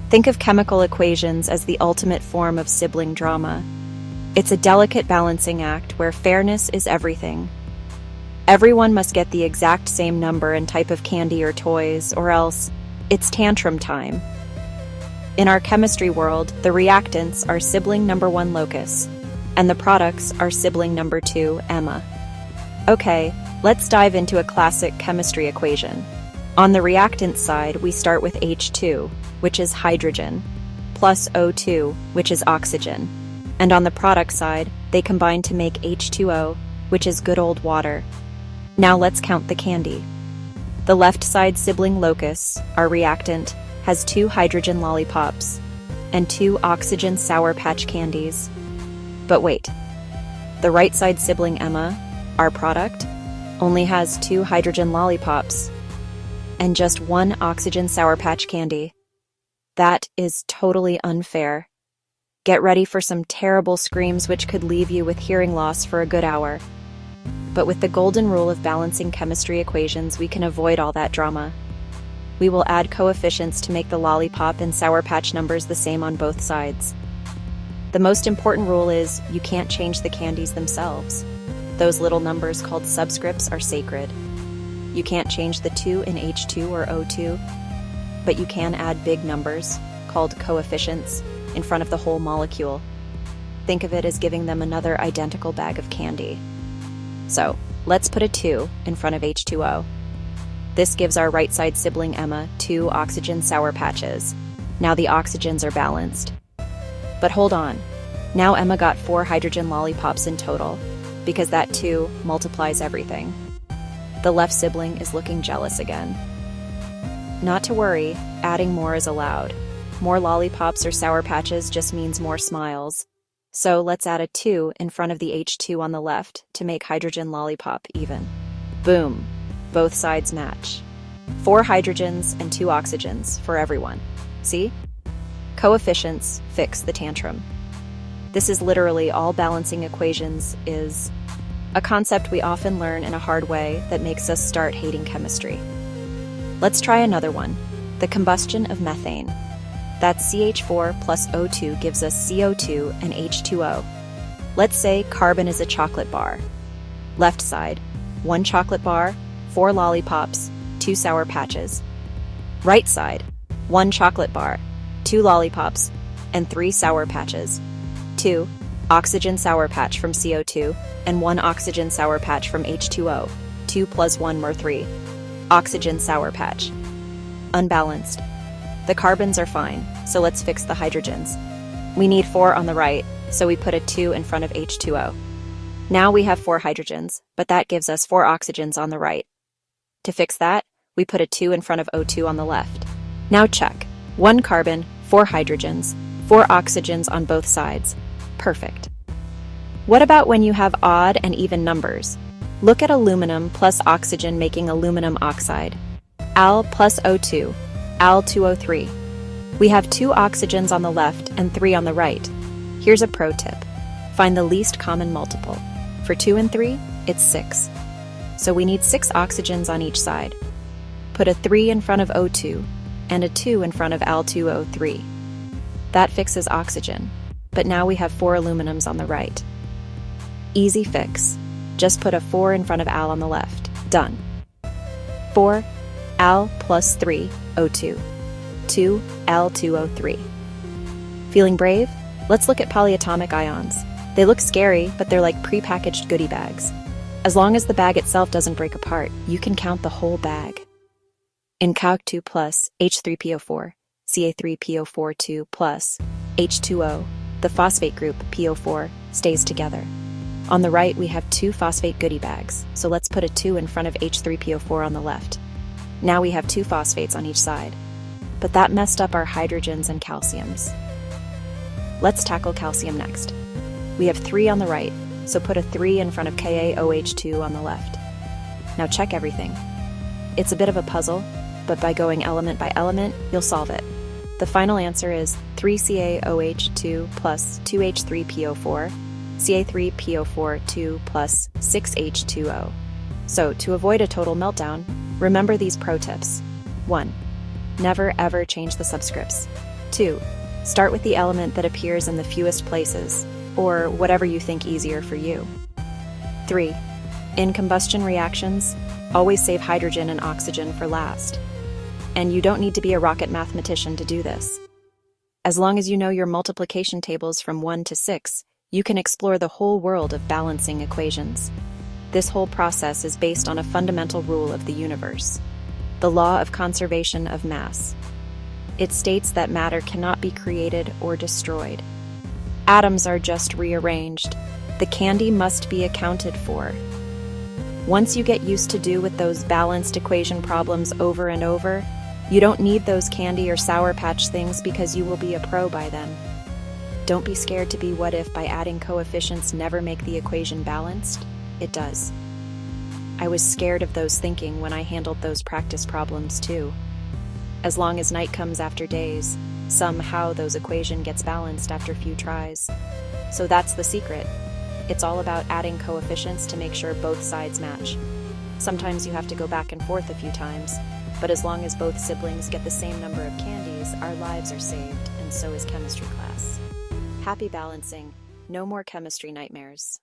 Think of chemical equations as the ultimate form of sibling drama. It's a delicate balancing act where fairness is everything. Everyone must get the exact same number and type of candy or toys, or else it's tantrum time. In our chemistry world, the reactants are sibling number 1 locus, and the products are sibling number 2, Emma. Okay, let's dive into a classic chemistry equation. On the reactant side, we start with H2, which is hydrogen, plus O2, which is oxygen. And on the product side, they combine to make H2O, which is good old water. Now let's count the candy. The left side sibling locus, our reactant, has 2 hydrogen lollipops and 2 oxygen Sour Patch candies. But wait, the right side sibling Emma, our product, only has 2 hydrogen lollipops and just 1 oxygen Sour Patch candy. That is totally unfair. Get ready for some terrible screams which could leave you with hearing loss for a good hour. But with the golden rule of balancing chemistry equations, we can avoid all that drama. We will add coefficients to make the lollipop and Sour Patch numbers the same on both sides. The most important rule is you can't change the candies themselves. Those little numbers called subscripts are sacred. You can't change the 2 in H2 or O2, but you can add big numbers, called coefficients, in front of the whole molecule. Think of it as giving them another identical bag of candy. So, let's put a 2 in front of H2O. This gives our right side sibling Emma 2 oxygen Sour Patches. Now the oxygens are balanced. But hold on, now Emma got 4 hydrogen lollipops in total, because that 2 multiplies everything. The left sibling is looking jealous again. Not to worry, adding more is allowed. More lollipops or Sour Patches just means more smiles. So let's add a 2 in front of the H2 on the left to make hydrogen lollipop even. Boom, both sides match. 4 hydrogens and 2 oxygens for everyone. See? Coefficients fix the tantrum. This is literally all balancing equations is a concept we often learn in a hard way that makes us start hating chemistry. Let's try another one, the combustion of methane. That's CH4 plus O2 gives us CO2 and H2O. Let's say carbon is a chocolate bar. Left side, 1 chocolate bar, 4 lollipops, 2 Sour Patches. Right side, 1 chocolate bar, 2 lollipops, and 3 Sour Patches. 2 oxygen Sour Patch from CO2, and 1 oxygen Sour Patch from H2O. 2 plus 1 more 3. Oxygen Sour Patch. Unbalanced. The carbons are fine, so let's fix the hydrogens. We need 4 on the right, so we put a 2 in front of H2O. Now we have 4 hydrogens, but that gives us 4 oxygens on the right. To fix that, we put a 2 in front of O2 on the left. Now check. 1 carbon, 4 hydrogens, 4 oxygens on both sides. Perfect. What about when you have odd and even numbers? Look at aluminum plus oxygen making aluminum oxide. Al plus O2, Al2O3. We have 2 oxygens on the left and 3 on the right. Here's a pro tip. Find the least common multiple. For 2 and 3, it's 6. So we need 6 oxygens on each side. Put a 3 in front of O2 and a 2 in front of Al2O3. That fixes oxygen, but now we have 4 aluminums on the right. Easy fix. Just put a 4 in front of Al on the left. Done. 4 Al plus 3 O2. 2 Al2O3. Feeling brave? Let's look at polyatomic ions. They look scary, but they're like pre-packaged goodie bags. As long as the bag itself doesn't break apart, you can count the whole bag. In Calc2 plus H3PO4, Ca3PO42 plus H2O, the phosphate group PO4 stays together. On the right, we have 2 phosphate goodie bags, so let's put a 2 in front of H3PO4 on the left. Now we have 2 phosphates on each side. But that messed up our hydrogens and calciums. Let's tackle calcium next. We have 3 on the right, so put a 3 in front of KaOH2 on the left. Now check everything. It's a bit of a puzzle, but by going element by element, you'll solve it. The final answer is 3CaOH2 plus 2H3PO4, Ca3PO4 2 plus 6H2O. So to avoid a total meltdown, remember these pro tips. 1. Never ever change the subscripts. 2. Start with the element that appears in the fewest places, or whatever you think easier for you. 3. In combustion reactions, always save hydrogen and oxygen for last. And you don't need to be a rocket mathematician to do this. As long as you know your multiplication tables from 1 to 6, you can explore the whole world of balancing equations. This whole process is based on a fundamental rule of the universe, the law of conservation of mass. It states that matter cannot be created or destroyed. Atoms are just rearranged. The candy must be accounted for. Once you get used to do with those balanced equation problems over and over, you don't need those candy or Sour Patch things because you will be a pro by then. Don't be scared to be what if by adding coefficients never make the equation balanced. It does. I was scared of those thinking when I handled those practice problems too. As long as night comes after days, somehow those equation gets balanced after few tries. So that's the secret. It's all about adding coefficients to make sure both sides match. Sometimes you have to go back and forth a few times, but as long as both siblings get the same number of candies, our lives are saved, and so is chemistry class. Happy balancing. No more chemistry nightmares.